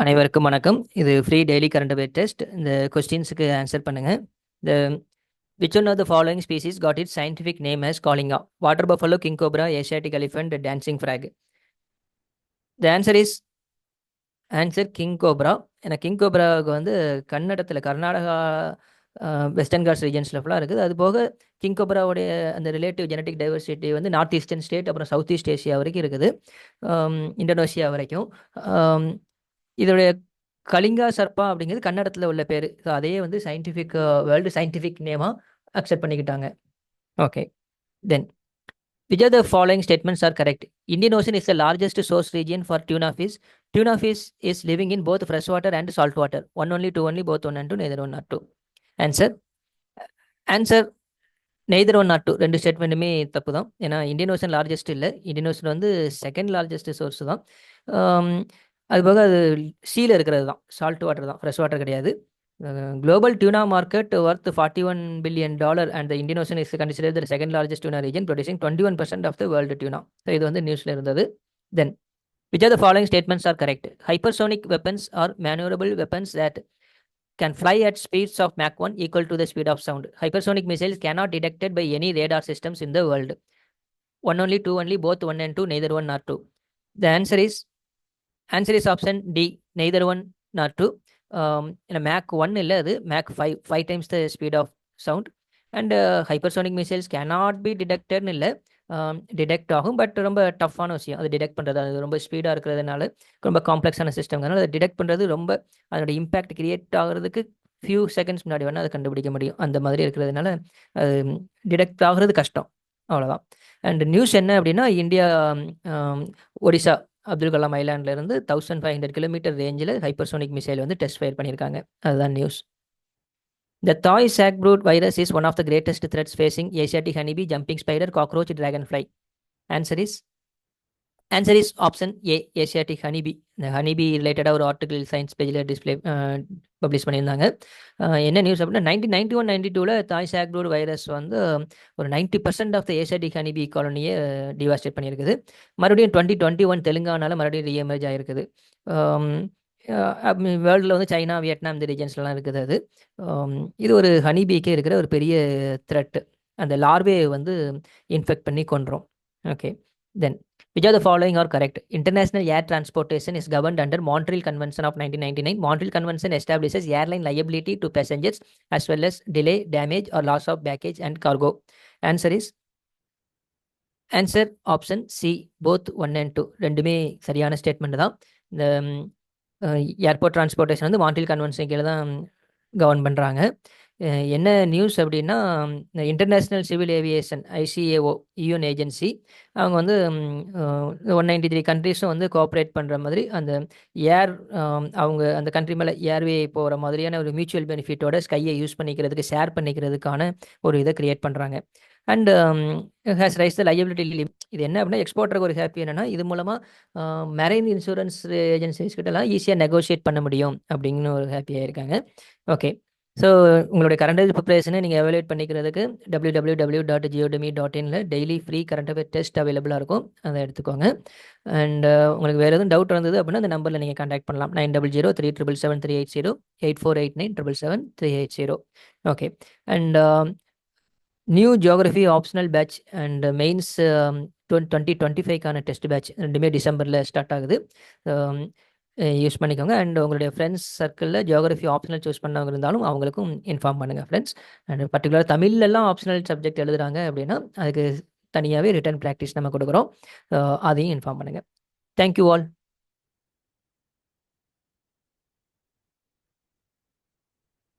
அனைவருக்கும் வணக்கம். இது free daily current affair test. இந்த கொஸ்டின்ஸுக்கு ஆன்சர் பண்ணுங்க. இந்த which one of the following species got its scientific name as callinga? Water buffalo, king cobra, Asiatic elephant, dancing frog. The answer is king cobra. ஏன்னா king கோப்ராவுக்கு வந்து கன்னடத்தில் Karnataka western God's ரீஜன்ஸில் ஃபுல்லாக இருக்குது. அது போக கிங் கோப்ராவுடைய அந்த ரிலேட்டிவ் ஜெனட்டிக் டைவர்சிட்டி வந்து north eastern state அப்புறம் சவுத் ஈஸ்ட் ஏஷியா வரைக்கும் இருக்குது, இந்தோனேஷியா வரைக்கும். இதோடைய கலிங்கா சர்ப்பா அப்படிங்கிறது கன்னடத்தில் உள்ள பேர். ஸோ அதையே வந்து சயின்டிஃபிக் வேர்ல்டு சயின்டிஃபிக் நேமாக அக்செப்ட் பண்ணிக்கிட்டாங்க. Okay, then which of the following statements are correct? Indian Ocean is the largest source region for tuna fish. Tuna fish is living in both freshwater and saltwater. One only, two only, both one and two, neither one or two. Answer neither one not two. ரெண்டு ஸ்டேட்மெண்ட்டுமே தப்பு தான். ஏன்னா Indian ocean largest இல்லை, Indian ocean வந்து second largest source தான். அதுபோக அது சீல இருக்கிறது தான், சால்ட் வாட்டர் தான், ஃப்ரெஷ் வாட்டர் கிடையாது. Global tuna market worth $41 billion and the Indian Ocean is considered the second largest tuna region, producing 21% of the world tuna. So இது வந்து நியூஸில் இருந்தது. தென் which of the following statements are correct? Hypersonic weapons are maneuverable weapons that can fly at speeds of Mach 1 equal to the speed of sound. Hypersonic missiles cannot detected by any radar systems in the world. One only, two only, both one and two, neither one nor two. The answer is option D, neither one nor two. Mach 1 இல்லை, அது Mach 5 times the speed of sound. And hypersonic missiles cannot be டிடெக்டட்னு இல்லை, detect ஆகும். But ரொம்ப டஃப்பான விஷயம் அது detect பண்ணுறது. அது ரொம்ப ஸ்பீடாக இருக்கிறதுனால, ரொம்ப காம்ப்ளெக்ஸான சிஸ்டம்னால அதை டிடெக்ட் பண்ணுறது ரொம்ப, அதோட இம்பேக்ட் கிரியேட் ஆகிறதுக்கு ஃபியூ செகண்ட்ஸ் முன்னாடி வேணால் அதை கண்டுபிடிக்க முடியும். அந்த மாதிரி இருக்கிறதுனால அது டிடெக்ட் ஆகிறது கஷ்டம், அவ்வளோதான். அண்ட் நியூஸ் என்ன அப்படின்னா, இந்தியா ஒடிசா அப்துல் கலாம் ஐலாண்ட்லேருந்து 1500 கிலோமீட்டர் ரேஞ்சில் ஹைப்பர்சோனிக் மிசைல் வந்து டெஸ்ட் ஃபயர் பண்ணியிருக்காங்க. அதுதான் news. The Thai sackbrood virus is one of the greatest threats facing Asiatic honeybee, jumping spider, cockroach, dragonfly. Answer is option A, Asiatic honeybee. இந்த honeybee ரிலேட்டடாக ஒரு article science பேஜில் publish பண்ணியிருந்தாங்க. என்ன news அப்படின்னா, 1991-92 தாய் சாக்ப்ரூட் வைரஸ் வந்து ஒரு 90% ஆஃப் த ஏசியாட்டிக் ஹனிபி காலனியை டிவாஸ்டேட் பண்ணியிருக்குது. மறுபடியும் 2021 தெலுங்கானாவில் மறுபடியும் ரீஎமர்ஜ் ஆகிருக்குது. வேர்ல்டில் வந்து சைனா, வியட்நாம் இந்த ரீஜன்ஸ்லாம் இருக்குது. அது இது ஒரு ஹனிபீக்கே இருக்கிற ஒரு பெரிய த்ரெட்டு. அந்த லார்வே வந்து இன்ஃபெக்ட் பண்ணி கொன்றோம். Okay, then which of the following are correct? International air transportation is governed under Montreal Convention of 1999. Montreal Convention establishes airline liability to passengers as well as delay, damage or loss of baggage and cargo. Answer option C, both 1 and 2. ரெண்டுமே சரியான statement தான். இந்த airport transportation வந்து Montreal convention கீழே தான் govern பண்ணுறாங்க. என்ன news அப்படின்னா, international civil aviation ICAO UN agency, அவங்க வந்து 193 கண்ட்ரீஸும் வந்து கோஆப்ரேட் பண்ணுற மாதிரி அந்த ஏர், அவங்க அந்த கண்ட்ரி மேலே ஏர்வே போகிற மாதிரியான ஒரு மியூச்சுவல் பெனிஃபிட்டோட ஸ்கையை யூஸ் பண்ணிக்கிறதுக்கு, ஷேர் பண்ணிக்கிறதுக்கான ஒரு இதை க்ரியேட் பண்ணுறாங்க. And has raise the liability limit. இது என்ன அப்படின்னா, எக்ஸ்போர்ட்டருக்கு ஒரு ஹாப்பி என்னென்னா, இது மூலமாக மெரைன் இன்சூரன்ஸ் ஏஜென்சிஸ் கிட்டலாம் ஈஸியாக நெகோஷியேட் பண்ண முடியும் அப்படின்னு ஒரு ஹாப்பியாக இருக்காங்க. ஓகே, ஸோ உங்களுடைய கரண்ட் அஃபேர் ப்ரிப்பரேஷனை நீங்கள் எவாலுவேட் பண்ணிக்கிறதுக்கு www.geodemy.in daily free current affair test அவைலபிளாக இருக்கும், அதை எடுத்துக்கோங்க. அண்ட் உங்களுக்கு வேறு எதுவும் டவுட் இருந்தது அப்படின்னா அந்த நம்பரில் நீங்கள் கான்டாக்ட் பண்ணலாம். 9003777380, 8489777380. Okay, and new geography optional batch and mains 2025க்கான டெஸ்ட் பேட்ச் ரெண்டுமே டிசம்பரில் ஸ்டார்ட் ஆகுது. யூஸ் பண்ணிக்கோங்க. அண்ட் உங்களுடைய ஃப்ரெண்ட்ஸ் சர்க்கிளில் ஜியோகிரஃபி ஆப்ஷனல் சூஸ் பண்ணவங்க இருந்தாலும் அவங்களுக்கும் இன்ஃபார்ம் பண்ணுங்கள் ஃப்ரெண்ட்ஸ். அண்ட் பர்டிகுலர் தமிழ்லலாம் ஆப்ஷனல் சப்ஜெக்ட் எழுதுகிறாங்க அப்படின்னா அதுக்கு தனியாகவே ரிட்டன் ப்ராக்டிஸ் நம்ம கொடுக்குறோம், அதையும் இன்ஃபார்ம் பண்ணுங்கள். Thank you all.